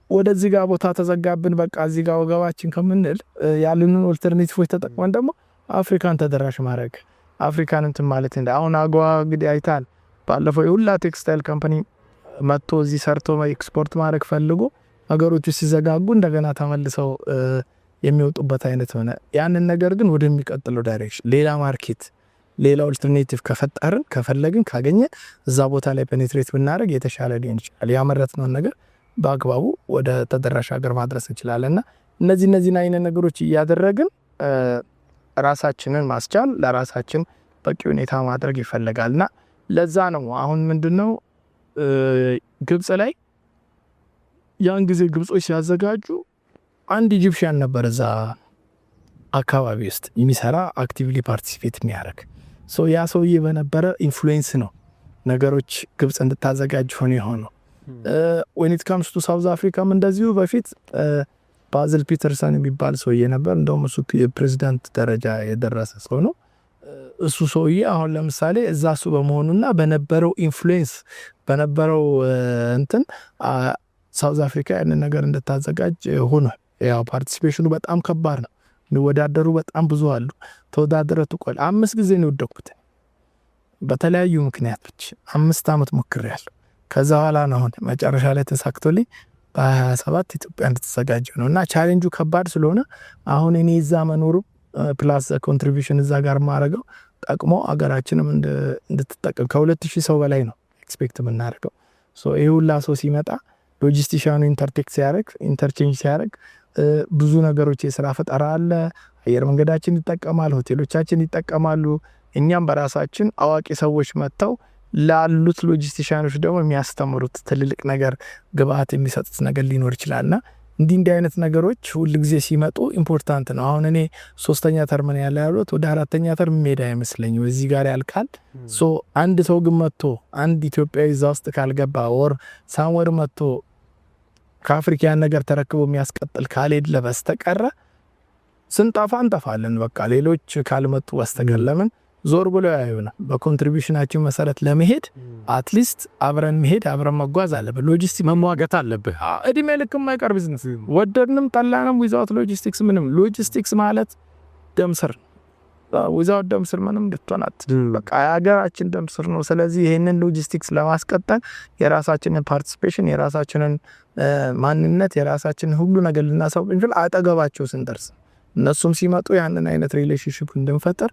Speaker 2: ወደዚህ ጋር ቦታ ተዘጋብን በቃ እዚህ ጋር ወገባችን ከምንል ያሉንን ኦልተርኔቲቮች ተጠቅመን ደግሞ አፍሪካን ተደራሽ ማድረግ አፍሪካን እንትን ማለት እንደ አሁን አጓ እንግዲህ አይታል። ባለፈው የሁላ ቴክስታይል ካምፓኒ መጥቶ እዚህ ሰርቶ ኤክስፖርት ማድረግ ፈልጎ ሀገሮቹ ሲዘጋጉ እንደገና ተመልሰው የሚወጡበት አይነት ሆነ። ያንን ነገር ግን ወደሚቀጥለው ዳይሬክሽን ሌላ ማርኬት ሌላ ኦልተርኔቲቭ ከፈጠርን ከፈለግን ካገኘን እዛ ቦታ ላይ ፔኔትሬት ብናደርግ የተሻለ ሊሆን ይችላል። ያመረትነውን ነገር በአግባቡ ወደ ተደራሽ ሀገር ማድረስ እንችላለንና እነዚህን አይነት ነገሮች እያደረግን ራሳችንን ማስቻል ለራሳችን በቂ ሁኔታ ማድረግ ይፈልጋልና ለዛ ነው አሁን ምንድነው ግብጽ ላይ ያን ጊዜ ግብጾች ሲያዘጋጁ አንድ ኢጂፕሽያን ነበር እዛ አካባቢ ውስጥ የሚሰራ አክቲቭሊ ፓርቲሲፔት የሚያደርግ ያ ሰውዬ በነበረ ኢንፍሉዌንስ ነው ነገሮች ግብጽ እንድታዘጋጅ ሆነ የሆነው። when it comes to South Africa እንደዚሁ በፊት ባዝል ፒተርሰን የሚባል ሰውዬ ነበር። እንደውም እሱ ፕሬዝዳንት ደረጃ የደረሰ ሰው ነው። እሱ ሰውዬ አሁን ለምሳሌ እዛ እሱ በመሆኑና በነበረው ኢንፍሉዌንስ በነበረው እንትን ሳውዝ አፍሪካ ያንን ነገር እንድታዘጋጅ ሆኗል። ያው ፓርቲሲፔሽኑ በጣም ከባድ ነው። የሚወዳደሩ በጣም ብዙ አሉ። ተወዳደረ ተቆል 5 ጊዜ ነው ወደኩት በተለያዩ ምክንያቶች 5 አመት ሞክሬያለሁ። ከዛ በኋላ ነው አሁን መጨረሻ ላይ ተሳክቶልኝ በ27 ኢትዮጵያ እንድትዘጋጅ ነውና ቻሌንጁ ከባድ ስለሆነ አሁን እኔ እዛ መኖሩ ፕላስ ኮንትሪቢዩሽን እዛ ጋር ማድረገው ጠቅሞ አገራችንም እንድትጠቀም ከ2000 ሰው በላይ ነው ኤክስፔክት የምናደርገው። ይሄ ሁላ ሰው ሲመጣ ሎጂስቲሻኑ ኢንተርቼንጅ ሲያደርግ ብዙ ነገሮች የስራ ፈጠራ አለ። አየር መንገዳችን ይጠቀማል፣ ሆቴሎቻችን ይጠቀማሉ። እኛም በራሳችን አዋቂ ሰዎች መጥተው ላሉት ሎጂስቲሻኖች ደግሞ የሚያስተምሩት ትልልቅ ነገር ግብአት የሚሰጡት ነገር ሊኖር ይችላልና እንዲህ አይነት ነገሮች ሁሉ ጊዜ ሲመጡ ኢምፖርታንት ነው። አሁን እኔ 3ኛ ተርም ነው ያለሁት ወደ 4ኛ ተርም ሜዳ አይመስለኝም እዚህ ጋር ያልካል። አንድ ሰው ግን መጥቶ አንድ ኢትዮጵያዊ እዛ ውስጥ ካልገባ ወር ሳምወር መጥቶ ከአፍሪካን ነገር ተረክቦ የሚያስቀጥል ካልሄድ ለበስተቀረ ስንጣፋ እንጠፋለን። በቃ ሌሎች ካልመጡ በስተቀር ለምን ዞር ብሎ ያዩና በኮንትሪቢዩሽናችን መሰረት ለመሄድ አትሊስት አብረን መሄድ አብረን መጓዝ አለብን። ሎጂስቲክስ መሟገት አለብህ። እድሜ ልክ የማይቀር ቢዝነስ ወደድንም ጠላንም ዊዛውት ሎጂስቲክስ ምንም። ሎጂስቲክስ ማለት ደምስር ዊዛውት ደምስር ምንም ልትሆናት በቃ ሀገራችን ደምስር ነው። ስለዚህ ይሄንን ሎጂስቲክስ ለማስቀጠል የራሳችንን ፓርቲሲፔሽን የራሳችንን ማንነት የራሳችንን ሁሉ ነገር ልናሳውቅ እንችል አጠገባቸው ስንደርስ እነሱም ሲመጡ ያንን አይነት ሪሌሽንሺፕ እንድንፈጥር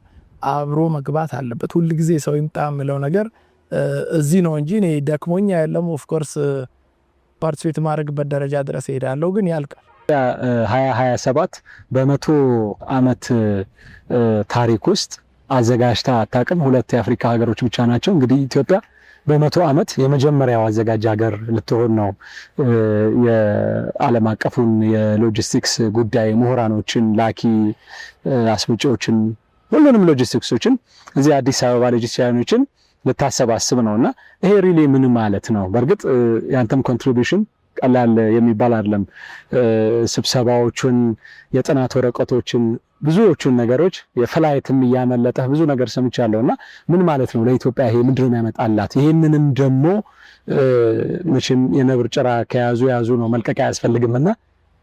Speaker 2: አብሮ መግባት አለበት። ሁሉ ጊዜ ሰው ይምጣ ምለው ነገር እዚህ ነው እንጂ እኔ ደክሞኛ ያለም ኦፍ ኮርስ ፓርቲሲፔት ማድረግበት ደረጃ ድረስ ሄዳለሁ ግን ያልቃል።
Speaker 1: 2027 በ100 አመት ታሪክ ውስጥ አዘጋጅታ አታውቅም። 2 የአፍሪካ ሀገሮች ብቻ ናቸው። እንግዲህ ኢትዮጵያ በ100 አመት የመጀመሪያው አዘጋጅ ሀገር ልትሆን ነው። የዓለም አቀፉን የሎጂስቲክስ ጉዳይ ምሁራኖችን፣ ላኪ አስመጪዎችን ሁሉንም ሎጂስቲክሶችን እዚህ አዲስ አበባ ሎጂስቲክሶችን ልታሰባስብ ነውና ይሄ ሪሊ ምን ማለት ነው? በርግጥ ያንተም ኮንትሪቢዩሽን ቀላል የሚባል አይደለም። ስብሰባዎችን፣ የጥናት ወረቀቶችን፣ ብዙዎቹን ነገሮች የፍላይትም እያመለጠህ ብዙ ነገር ሰምቻለሁና ምን ማለት ነው ለኢትዮጵያ ይሄ ምንድነው የሚያመጣላት? ይሄንንም ደግሞ መቼም የነብር ጭራ ከያዙ ያዙ ነው መልቀቅ አያስፈልግምና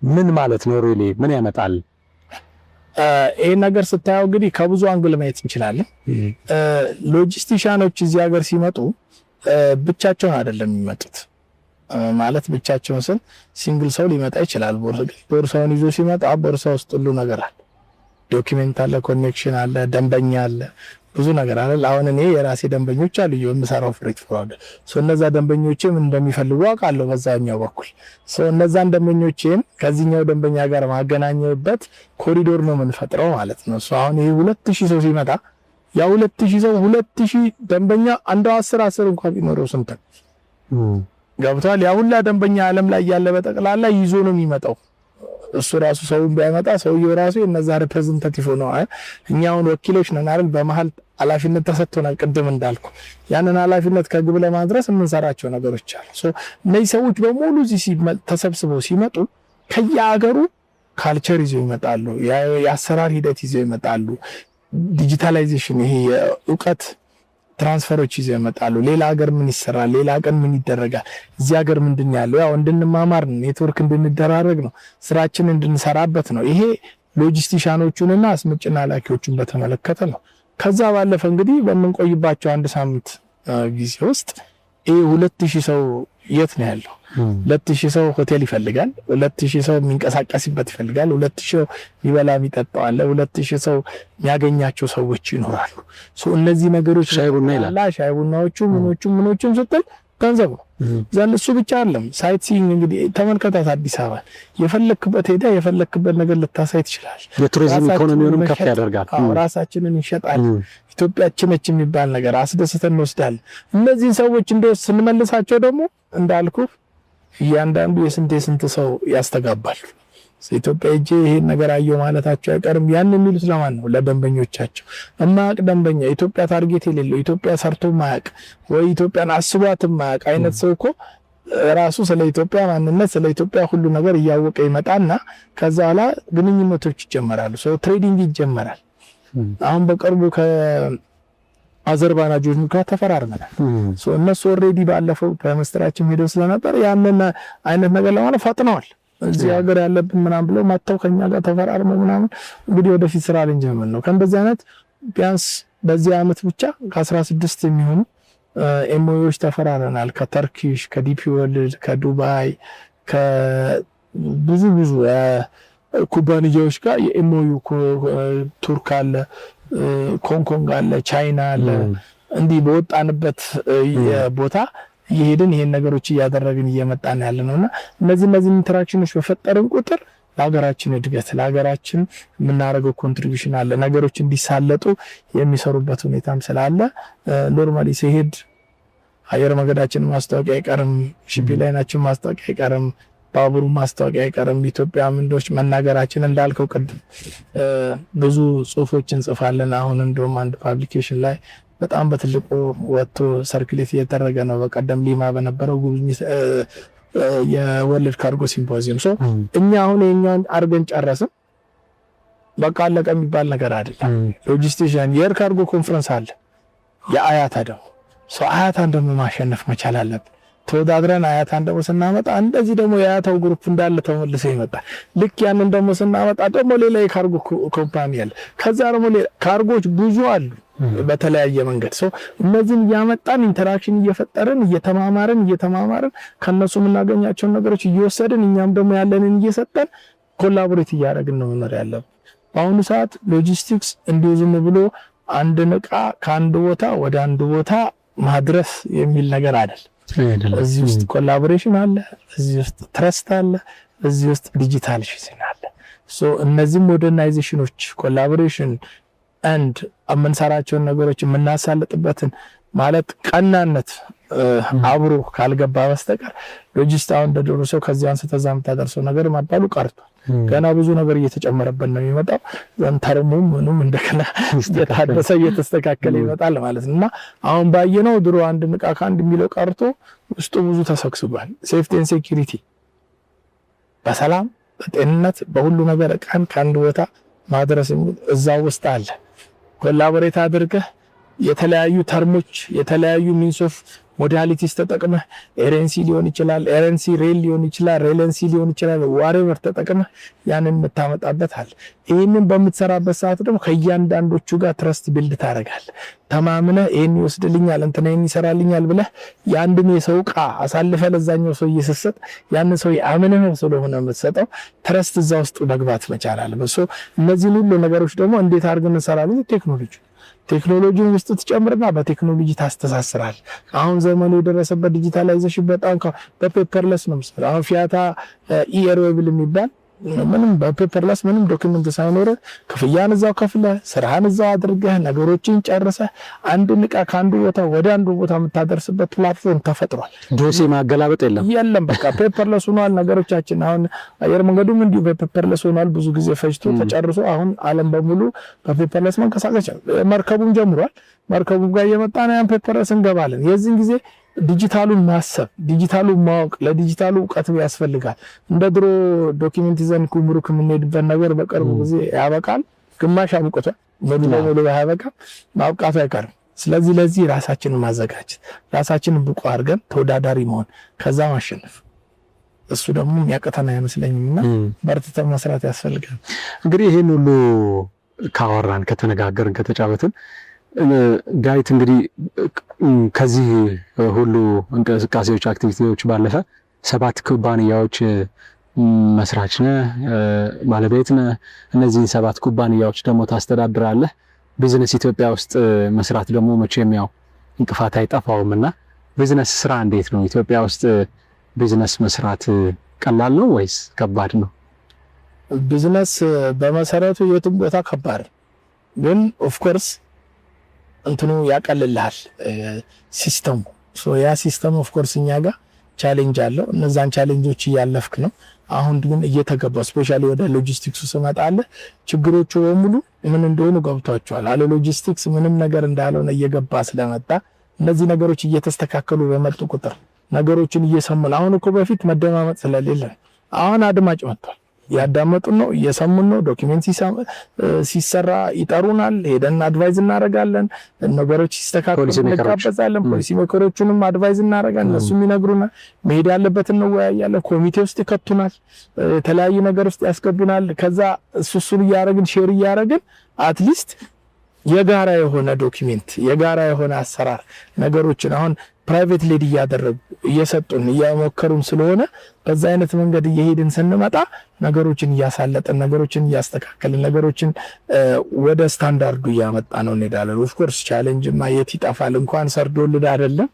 Speaker 1: ምን ማለት ነው ሪሊ ምን ያመጣል?
Speaker 2: ይሄን ነገር ስታየው እንግዲህ ከብዙ አንግል ማየት እንችላለን። ሎጂስቲሻኖች እዚህ ሀገር ሲመጡ ብቻቸውን አይደለም የሚመጡት። ማለት ብቻቸውን ስል ሲንግል ሰው ሊመጣ ይችላል። ቦርሳውን ይዞ ሲመጣ ቦርሳ ውስጥ ሁሉ ነገር አለ። ዶክመንት አለ፣ ኮኔክሽን አለ፣ ደንበኛ አለ፣ ብዙ ነገር አለ። አሁን እኔ የራሴ ደንበኞች አሉ የምሰራው ፍሬት ፍራውድ እነዛ ደንበኞቼም እንደሚፈልጉ አውቃለሁ። በዛኛው በኩል እነዛን ደንበኞቼን ከዚህኛው ደንበኛ ጋር ማገናኘበት ኮሪዶር ነው የምንፈጥረው ማለት ነው። አሁን ይሄ 2000 ሰው ሲመጣ ያ 2000 ሰው 2000 ደንበኛ አንዳው 10 እንኳን ቢኖረው ስንት ገብቷል? ያ ሁላ ደንበኛ ዓለም ላይ ያለ በጠቅላላ ይዞ ነው የሚመጣው። እሱ ራሱ ሰው ቢያመጣ ሰውየው ራሱ የነዛ ሪፕሬዘንታቲቭ ነው። እኛውን ወኪሎች ነን አይደል? በመሃል ኃላፊነት ተሰጥቶናል። ቅድም እንዳልኩ ያንን ኃላፊነት ከግብ ለማድረስ የምንሰራቸው ነገሮች አሉ። እነዚህ ሰዎች በሙሉ እዚህ ተሰብስበው ሲመጡ ከየሀገሩ ካልቸር ይዘው ይመጣሉ። የአሰራር ሂደት ይዘው ይመጣሉ። ዲጂታላይዜሽን ይሄ የእውቀት ትራንስፈሮች ይዘው ይመጣሉ። ሌላ ሀገር ምን ይሰራል፣ ሌላ ቀን ምን ይደረጋል፣ እዚህ ሀገር ምንድን ያለው ያው እንድንማማር ነው፣ ኔትወርክ እንድንደራረግ ነው፣ ስራችን እንድንሰራበት ነው። ይሄ ሎጂስቲሻኖቹንና አስመጭና ላኪዎቹን በተመለከተ ነው። ከዛ ባለፈ እንግዲህ በምንቆይባቸው አንድ ሳምንት ጊዜ ውስጥ ይሄ 2000 ሰው የት ነው ያለው? 2000 ሰው ሆቴል ይፈልጋል። 2000 ሰው የሚንቀሳቀስበት ይፈልጋል። 2000 ሰው ሊበላ የሚጠጣው አለ። 2000 ሰው የሚያገኛቸው ሰዎች ይኖራሉ። እነዚህ ነገሮች
Speaker 1: ሻይ ቡና ይላል።
Speaker 2: ሻይ ቡናዎቹ ምኖቹም ስትል ገንዘብ ነው። ዘን እሱ ብቻ አይደለም። ሳይት ሲይንግ እንግዲህ ተመልከታት። አዲስ አበባ የፈለክበት ሄዳ የፈለክበት ነገር ልታሳይ ትችላለህ።
Speaker 1: የቱሪዝም ኢኮኖሚውንም ከፍ ያደርጋል።
Speaker 2: ራሳችንን እንሸጣለን። ኢትዮጵያችን ነች የሚባል ነገር አስደስተን እንወስዳለን። እነዚህን ሰዎች እንደወስ ስንመልሳቸው ደግሞ እንዳልኩ እያንዳንዱ የስንት ሰው ያስተጋባል። ኢትዮጵያ እጄ ይሄን ነገር አየው ማለታቸው አይቀርም። ያን የሚሉት ለማን ነው? ለደንበኞቻቸው። እማያውቅ ደንበኛ ኢትዮጵያ ታርጌት የሌለው ኢትዮጵያ ሰርቶ ማያውቅ ወይ ኢትዮጵያን አስቧት ማያውቅ አይነት ሰው እኮ ራሱ ስለ ኢትዮጵያ ማንነት ስለ ኢትዮጵያ ሁሉ ነገር እያወቀ ይመጣና ከዛ በኋላ ግንኙነቶች ይጀመራሉ። ትሬዲንግ ይጀመራል። አሁን በቅርቡ አዘርባይጃኖች ጋር ተፈራርመናል። እነሱ ኦልሬዲ ባለፈው በመስራችን ሄደው ስለነበር ያንን አይነት ነገር ለማለት ፈጥነዋል። እዚህ ሀገር ያለብን ምናምን ብለው መጥተው ከኛ ጋር ተፈራርመው ምናምን እንግዲህ ወደፊት ስራ ልንጀምር ነው። ከእንደዚህ አይነት ቢያንስ በዚህ አመት ብቻ ከ16 የሚሆኑ ኤምኦዩዎች ተፈራርመናል። ከተርኪሽ፣ ከዲፒ ወርልድ፣ ከዱባይ፣ ከብዙ ኩባንያዎች ጋር የኤምኦዩ ቱርክ አለ፣ ኮንጎ አለ፣ ቻይና አለ። እንዲህ በወጣንበት ቦታ እየሄድን ይሄን ነገሮች እያደረግን እየመጣን ያለ ነውና እነዚህ ኢንተራክሽኖች በፈጠርን ቁጥር ለሀገራችን እድገት ለሀገራችን የምናደርገው ኮንትሪቢዩሽን አለ። ነገሮች እንዲሳለጡ የሚሰሩበት ሁኔታም ስላለ ኖርማሊ ሲሄድ አየር መንገዳችን ማስታወቂያ አይቀርም፣ ሺፒ ላይናችን ማስታወቂያ አይቀርም፣ ባቡሩ ማስታወቂያ አይቀርም። ኢትዮጵያ ምንዶች መናገራችን እንዳልከው ቅድም ብዙ ጽሁፎችን እንጽፋለን። አሁን እንደውም አንድ ፓብሊኬሽን ላይ በጣም በትልቁ ወጥቶ ሰርኩሌት እየተደረገ ነው። በቀደም ሊማ በነበረው ጉብኝት የወርልድ ካርጎ ሲምፖዚየም እኛ አሁን የኛን አርገን ጨረስን በቃ አለቀ የሚባል ነገር አይደለም። ሎጂስቲሽን የኤር ካርጎ ኮንፈረንስ አለ። የአያታ ደግሞ አያታን ደግሞ ማሸነፍ መቻል አለብን። ተወዳድረን አያታን ደግሞ ስናመጣ እንደዚህ ደግሞ የአያታው ግሩፕ እንዳለ ተመልሶ ይመጣል። ልክ ያንን ደግሞ ስናመጣ ደግሞ ሌላ የካርጎ ኮምፓኒ አለ። ከዛ ደግሞ ሌላ ካርጎች ብዙ አሉ በተለያየ መንገድ እነዚህን እያመጣን ኢንተራክሽን እየፈጠርን እየተማማርን ከነሱ የምናገኛቸውን ነገሮች እየወሰድን እኛም ደግሞ ያለንን እየሰጠን ኮላቦሬት እያደረግን ነው መኖር ያለብን። በአሁኑ ሰዓት ሎጂስቲክስ እንዲሁ ዝም ብሎ አንድን ዕቃ ከአንድ ቦታ ወደ አንድ ቦታ ማድረስ የሚል ነገር አይደል። እዚህ ውስጥ ኮላቦሬሽን አለ፣ እዚህ ውስጥ ትረስት አለ፣ እዚህ ውስጥ ዲጂታላይዜሽን አለ። እነዚህ ሞደርናይዜሽኖች ኮላቦሬሽን አንድ የምንሰራቸውን ነገሮች የምናሳልጥበትን ማለት ቀናነት አብሮ ካልገባ በስተቀር ሎጂስቲክስ እንደደረሰው ሰው ከዚህ አንስተ እዛ የምታደርሰው ነገር ማባሉ ቀርቷል። ገና ብዙ ነገር እየተጨመረበት ነው የሚመጣው። ዘንተርሙም ምኑም እንደገና እየታደሰ እየተስተካከለ ይመጣል ማለት ነውና አሁን ባየነው ድሮ አንድ ዕቃ ከአንድ የሚለው ቀርቶ ውስጡ ብዙ ተሰክስጓል። ሴፍቲ ኤንድ ሴኩሪቲ በሰላም በጤንነት በሁሉ ነገር ቀን ከአንድ ቦታ ማድረስ እዛው ውስጥ አለ። ኮላቦሬት አድርገህ የተለያዩ ተርሞች የተለያዩ ሚንስ ኦፍ ሞዳሊቲስ ተጠቅመህ ኤረንሲ ሊሆን ይችላል፣ ኤረንሲ ሬል ሊሆን ይችላል፣ ሬለንሲ ሊሆን ይችላል፣ ዋሬቨር ተጠቅመህ ያንን የምታመጣበት አለ። ይህንን በምትሰራበት ሰዓት ደግሞ ከእያንዳንዶቹ ጋር ትረስት ቢልድ ታደርጋለህ። ተማምነህ ይህን ይወስድልኛል እንትና ይህን ይሰራልኛል ብለህ የአንድን የሰው ዕቃ አሳልፈህ ለዛኛው ሰው እየሰሰጥ ያንን ሰው አምነህ ስለሆነ የምትሰጠው ትረስት እዛ ውስጥ መግባት መቻል አለበት። እነዚህን ሁሉ ነገሮች ደግሞ እንዴት አድርገን እንሰራለን? ቴክኖሎጂን ውስጥ ትጨምርና በቴክኖሎጂ ታስተሳስራል። አሁን ዘመኑ የደረሰበት ዲጂታላይዜሽን በጣም በፔፐርለስ ነው የሚሰራው። አሁን ፊያታ ኢኤርዌብል የሚባል ምንም በፔፐርለስ ምንም ዶክመንት ሳይኖር ክፍያን እዛው ከፍለህ ስራህን እዛው አድርገህ ነገሮችን ጨርሰህ አንድን ዕቃ ከአንዱ ቦታ ወደ አንዱ ቦታ የምታደርስበት ፕላትፎርም ተፈጥሯል።
Speaker 1: ዶሴ ማገላበጥ የለም።
Speaker 2: በቃ ፔፐርለስ ሆኗል ነገሮቻችን። አሁን አየር መንገዱም እንዲሁ በፔፐርለስ ሆኗል። ብዙ ጊዜ ፈጅቶ ተጨርሶ አሁን ዓለም በሙሉ በፔፐርለስ መንቀሳቀስ መርከቡም ጀምሯል። መርከቡም ጋር እየመጣ ነው። ያን ፔፐርለስ እንገባለን። የዚህን ጊዜ ዲጂታሉን ማሰብ ለዲጂታሉ እውቀት ያስፈልጋል። እንደ ድሮ ዶክመንት ይዘን ኩምሩክ የምንሄድበት ነገር በቅርቡ ጊዜ ያበቃል። ግማሽ አብቅቷል። ሙሉ በሙሉ ያበቃል። ማብቃቱ አይቀርም። ስለዚህ ለዚህ ራሳችንን ማዘጋጀት፣ ራሳችንን ብቁ አድርገን ተወዳዳሪ መሆን፣ ከዛ ማሸነፍ እሱ ደግሞ የሚያቀተና አይመስለኝምና በርትተን መስራት ያስፈልጋል።
Speaker 1: እንግዲህ ይሄን ሁሉ ካወራን ከተነጋገርን ከተጫወትን ዳዊት እንግዲህ ከዚህ ሁሉ እንቅስቃሴዎች አክቲቪቲዎች ባለፈ 7 ኩባንያዎች መስራች ነህ፣ ባለቤት ነህ። እነዚህን 7 ኩባንያዎች ደግሞ ታስተዳድራለህ። ቢዝነስ ኢትዮጵያ ውስጥ መስራት ደግሞ መቼም ያው እንቅፋት አይጠፋውምና ቢዝነስ ስራ እንዴት ነው? ኢትዮጵያ ውስጥ ቢዝነስ መስራት ቀላል ነው ወይስ ከባድ ነው?
Speaker 2: ቢዝነስ በመሰረቱ የትም ቦታ ከባድ ግን ኦፍ ኮርስ እንትኑ ያቀልልሃል ሲስተሙ። ያ ሲስተም ኦፍ ኮርስ እኛ ጋር ቻሌንጅ አለው። እነዛን ቻሌንጆች እያለፍክ ነው። አሁን ግን እየተገባ ስፔሻሊ ወደ ሎጂስቲክሱ ስመጣለ ችግሮቹ በሙሉ ምን እንደሆኑ ገብቷቸዋል። አለ ሎጂስቲክስ ምንም ነገር እንዳልሆነ እየገባ ስለመጣ እነዚህ ነገሮች እየተስተካከሉ በመጡ ቁጥር ነገሮችን እየሰሙን አሁን እኮ በፊት መደማመጥ ስለሌለ አሁን አድማጭ መጥቷል። ያዳመጡን ነው፣ እየሰሙን ነው። ዶክመንት ሲሰራ ይጠሩናል፣ ሄደን አድቫይዝ እናደርጋለን። ነገሮች ሲስተካከሉ እንጋበዛለን። ፖሊሲ ሜከሮቹንም አድቫይዝ እናደርጋለን፣ እነሱም ይነግሩናል። መሄድ ያለበትን እንወያያለን። ኮሚቴ ውስጥ ይከቱናል፣ የተለያዩ ነገር ውስጥ ያስገቡናል። ከዛ እሱን እያደረግን ሼር እያደረግን አትሊስት የጋራ የሆነ ዶክመንት የጋራ የሆነ አሰራር ነገሮችን አሁን ፕራይቬት ሌድ እያደረጉ እየሰጡን እያሞከሩን ስለሆነ በዛ አይነት መንገድ እየሄድን ስንመጣ ነገሮችን እያሳለጥን ነገሮችን እያስተካከልን ነገሮችን ወደ ስታንዳርዱ እያመጣ ነው እንሄዳለን። ኦፍ ኮርስ ቻሌንጅማ የት ይጠፋል? እንኳን ሰርዶልድ አይደለም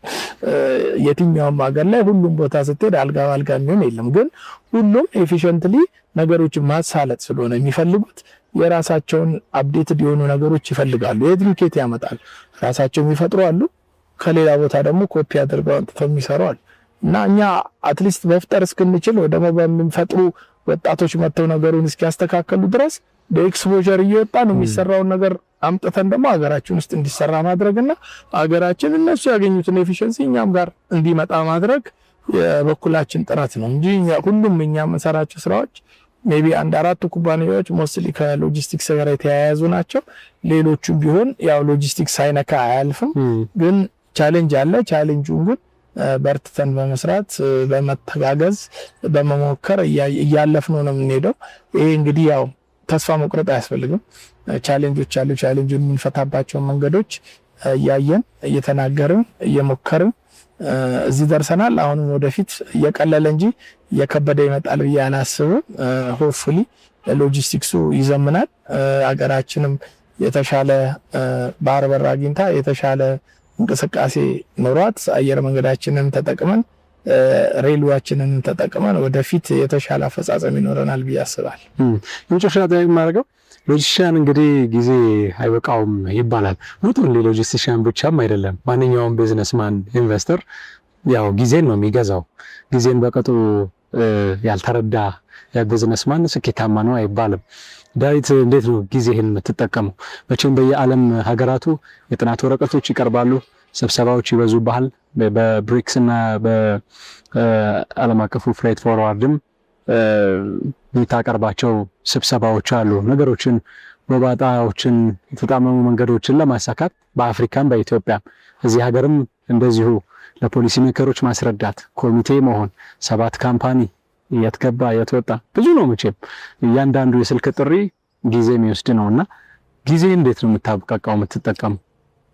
Speaker 2: የትኛውም ሀገር ላይ ሁሉም ቦታ ስትሄድ አልጋ ባልጋ የሚሆን የለም። ግን ሁሉም ኤፊሽንትሊ ነገሮችን ማሳለጥ ስለሆነ የሚፈልጉት የራሳቸውን አፕዴትድ የሆኑ ነገሮች ይፈልጋሉ። የድሪኬት ያመጣል ራሳቸው የሚፈጥሩ አሉ። ከሌላ ቦታ ደግሞ ኮፒ አድርገው አንጥተው የሚሰሩ አሉ። እና እኛ አትሊስት መፍጠር እስክንችል ወይ ደግሞ በሚፈጥሩ ወጣቶች መጥተው ነገሩን እስኪያስተካከሉ ድረስ በኤክስፖዠር እየወጣን የሚሰራውን ነገር አምጥተን ደግሞ ሀገራችን ውስጥ እንዲሰራ ማድረግና ሀገራችን እነሱ ያገኙትን ኤፊሽንሲ እኛም ጋር እንዲመጣ ማድረግ የበኩላችን ጥረት ነው እንጂ ሁሉም እኛ የምንሰራቸው ስራዎች ሜቢ 1-4 ኩባንያዎች ሞስትሊ ከሎጂስቲክስ ጋር የተያያዙ ናቸው። ሌሎቹም ቢሆን ያው ሎጂስቲክስ ሳይነካ አያልፍም። ግን ቻሌንጅ አለ። ቻሌንጁን ግን በርትተን በመስራት በመተጋገዝ በመሞከር እያለፍነው ነው የምንሄደው። ይሄ እንግዲህ ያው ተስፋ መቁረጥ አያስፈልግም። ቻሌንጆች አሉ። ቻሌንጁን የምንፈታባቸው መንገዶች እያየን እየተናገርን እየሞከርን እዚህ ደርሰናል። አሁንም ወደፊት እየቀለለ እንጂ እየከበደ ይመጣል ብዬ አላስብም። ሆፕፉሊ ሎጂስቲክሱ ይዘምናል። አገራችንም የተሻለ ባህር በር አግኝታ የተሻለ እንቅስቃሴ ኖሯት አየር መንገዳችንን ተጠቅመን ሬልዌያችንን ተጠቅመን ወደፊት የተሻለ አፈጻጸም ይኖረናል ብዬ አስባለሁ።
Speaker 1: የመጨረሻ ጥያቄ የማደርገው ሎጂስቲሻን እንግዲህ ጊዜ አይበቃውም ይባላል። ሞቶን ሎጂስቲሻን ብቻም አይደለም። ማንኛውም ቢዝነስማን ኢንቨስተር ያው ጊዜን ነው የሚገዛው። ጊዜን በቅጡ ያልተረዳ ቢዝነስማን ስኬታማ ነው አይባልም። ዳዊት እንዴት ነው ጊዜህን የምትጠቀመው? መቼም በየዓለም ሀገራቱ የጥናት ወረቀቶች ይቀርባሉ፣ ስብሰባዎች ይበዙብሃል። በብሪክስ እና በዓለም አቀፉ ፍሬት ፎርዋርድም የምታቀርባቸው ስብሰባዎች አሉ። ነገሮችን መባጣዎችን የተጣመሙ መንገዶችን ለማሳካት በአፍሪካም በኢትዮጵያ እዚህ ሀገርም እንደዚሁ ለፖሊሲ ሜከሮች ማስረዳት፣ ኮሚቴ መሆን፣ 7 ካምፓኒ የት ገባ የት ወጣ ብዙ ነው። መቼም እያንዳንዱ የስልክ ጥሪ ጊዜ የሚወስድ ነውና ጊዜ እንዴት ነው የምታብቃቃው የምትጠቀሙ?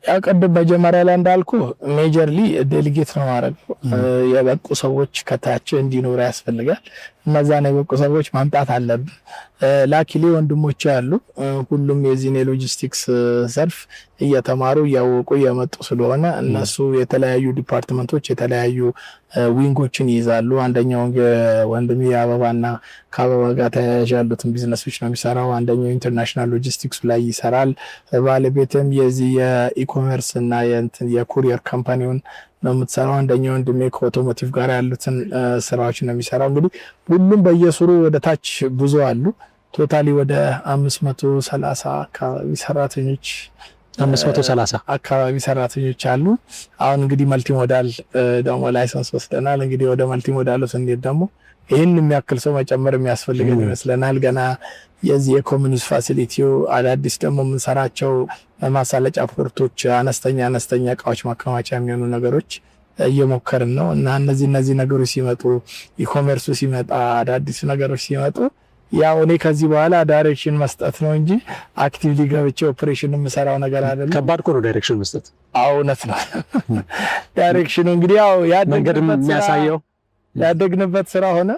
Speaker 2: ያው ቅድም መጀመሪያ ላይ እንዳልኩ ሜጀርሊ ዴሊጌት ነው ማድረግ። የበቁ ሰዎች ከታች እንዲኖሩ ያስፈልጋል። እነዛን የበቁ ሰዎች ማምጣት አለብን። ላኪሊ ወንድሞች ያሉ ሁሉም የዚህን የሎጂስቲክስ ዘርፍ እየተማሩ እያወቁ እየመጡ ስለሆነ እነሱ የተለያዩ ዲፓርትመንቶች የተለያዩ ዊንጎችን ይይዛሉ። አንደኛው ወንድሜ አበባና ከአበባ ጋር ተያያዥ ያሉትን ቢዝነሶች ነው የሚሰራው። አንደኛው ኢንተርናሽናል ሎጂስቲክስ ላይ ይሰራል። ባለቤትም የዚህ የኢኮሜርስ እና የኩሪየር ካምፓኒውን ነው የምትሰራው። አንደኛው ወንድሜ ከኦቶሞቲቭ ጋር ያሉትን ስራዎች ነው የሚሰራው። እንግዲህ ሁሉም በየስሩ ወደ ታች ብዙ አሉ። ቶታሊ ወደ 530 አካባቢ ሰራተኞች
Speaker 1: 530
Speaker 2: አካባቢ ሰራተኞች አሉ። አሁን እንግዲህ መልቲሞዳል ደግሞ ላይሰንስ ወስደናል። እንግዲህ ወደ መልቲሞዳሉ ስንሄድ ደግሞ ይህን የሚያክል ሰው መጨመር የሚያስፈልገን ይመስለናል። ገና የዚህ የኮሚኒስ ፋሲሊቲው አዳዲስ ደግሞ የምንሰራቸው ማሳለጫ ፖርቶች፣ አነስተኛ እቃዎች ማከማቻ የሚሆኑ ነገሮች እየሞከርን ነው እና እነዚህ ነገሮች ሲመጡ ኢኮሜርሱ ሲመጣ አዳዲስ ነገሮች ሲመጡ ያው እኔ ከዚህ በኋላ ዳይሬክሽን መስጠት ነው እንጂ አክቲቭሊ ገብቼ ኦፕሬሽን የምሰራው ነገር አይደለም።
Speaker 1: ከባድ እኮ ነው ዳይሬክሽን መስጠት።
Speaker 2: አዎ እውነት ነው። ዳይሬክሽኑ እንግዲህ ያው ያደግንበት ስራ ሆነ።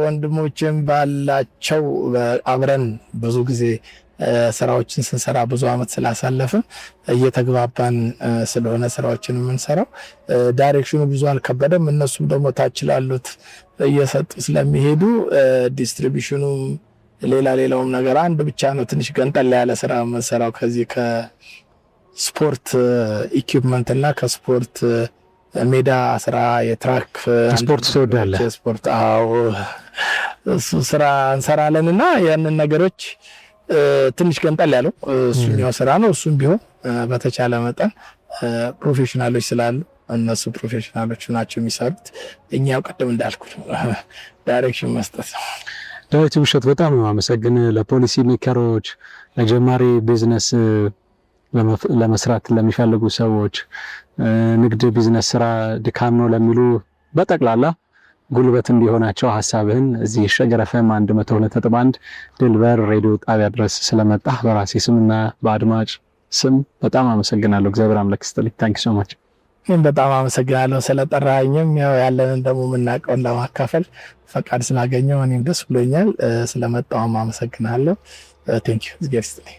Speaker 2: ወንድሞችም ባላቸው አብረን ብዙ ጊዜ ስራዎችን ስንሰራ ብዙ አመት ስላሳለፍን እየተግባባን ስለሆነ ስራዎችን የምንሰራው ዳይሬክሽኑ ብዙ አልከበደም። እነሱም ደግሞ ታች ላሉት እየሰጡ ስለሚሄዱ ዲስትሪቢዩሽኑ ሌላውም ነገር አንድ ብቻ ነው። ትንሽ ገንጠላ ያለ ስራ የምንሰራው ከዚህ ከስፖርት ኢኩፕመንት እና ከስፖርት ሜዳ ስራ የትራክ
Speaker 1: ስፖርት ትወዳለህ?
Speaker 2: ስፖርት አዎ፣ እሱ ስራ እንሰራለን እና ያንን ነገሮች ትንሽ ገንጠል ያለው እሱኛው ስራ ነው። እሱም ቢሆን በተቻለ መጠን ፕሮፌሽናሎች ስላሉ እነሱ ፕሮፌሽናሎች ናቸው የሚሰሩት። እኛው ቀደም እንዳልኩ ዳይሬክሽን መስጠት ነው።
Speaker 1: ዳዊት ውብሸት በጣም ነው አመሰግን። ለፖሊሲ ሜከሮች፣ ለጀማሪ ቢዝነስ ለመስራት ለሚፈልጉ ሰዎች፣ ንግድ ቢዝነስ ስራ ድካም ነው ለሚሉ በጠቅላላ ጉልበት እንዲሆናቸው ሀሳብህን እዚህ ሸገር ኤፍኤም 102.1 ድልበር ሬዲዮ ጣቢያ ድረስ ስለመጣ በራሴ ስምና በአድማጭ ስም በጣም አመሰግናለሁ። እግዚአብሔር አምላክ ይስጥልኝ። ታንኪ ሶ ማች።
Speaker 2: እኔም በጣም አመሰግናለሁ ስለጠራኝም ያው ያለንን ደግሞ የምናውቀውን ለማካፈል ፈቃድ ስላገኘው እኔም ደስ ብሎኛል። ስለመጣውም አመሰግናለሁ። ታንኪ እግዚአብሔር ይስጥልኝ።